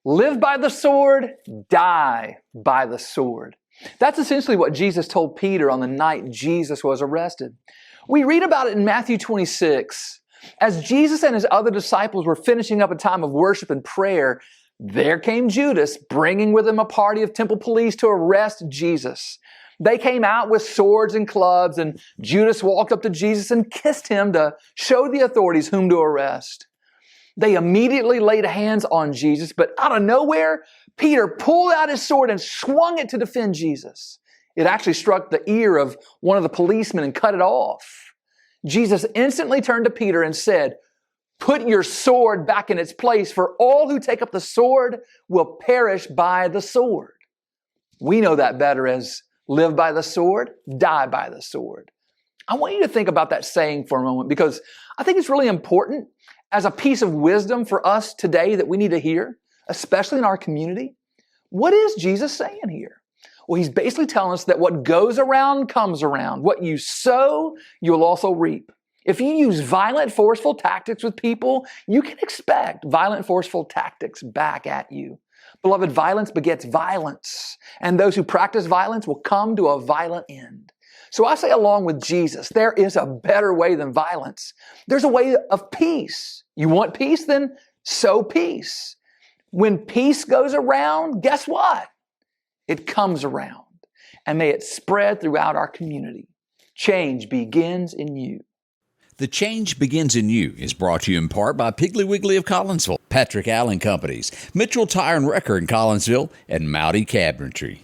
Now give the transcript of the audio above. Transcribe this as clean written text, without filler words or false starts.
Live by the sword, die by the sword. That's essentially what Jesus told Peter on the night Jesus was arrested. We read about it in Matthew 26. As Jesus and his other disciples were finishing up a time of worship and prayer, there came Judas, bringing with him a party of temple police to arrest Jesus. They came out with swords and clubs, and Judas walked up to Jesus and kissed him to show the authorities whom to arrest. They immediately laid hands on Jesus, but out of nowhere, Peter pulled out his sword and swung it to defend Jesus. It actually struck the ear of one of the policemen and cut it off. Jesus instantly turned to Peter and said, "Put your sword back in its place, for all who take up the sword will perish by the sword." We know that better as live by the sword, die by the sword. I want you to think about that saying for a moment, because I think it's really important as a piece of wisdom for us today that we need to hear, especially in our community. What is Jesus saying here? Well, he's basically telling us that what goes around comes around. What you sow, you'll also reap. If you use violent, forceful tactics with people, you can expect violent, forceful tactics back at you. Beloved, violence begets violence, and those who practice violence will come to a violent end. So I say, along with Jesus, there is a better way than violence. There's a way of peace. You want peace? Then sow peace. When peace goes around, guess what? It comes around. And may it spread throughout our community. Change begins in you. The Change Begins in You is brought to you in part by Piggly Wiggly of Collinsville, Patrick Allen Companies, Mitchell Tire and Wrecker in Collinsville, and Mowdy Cabinetry.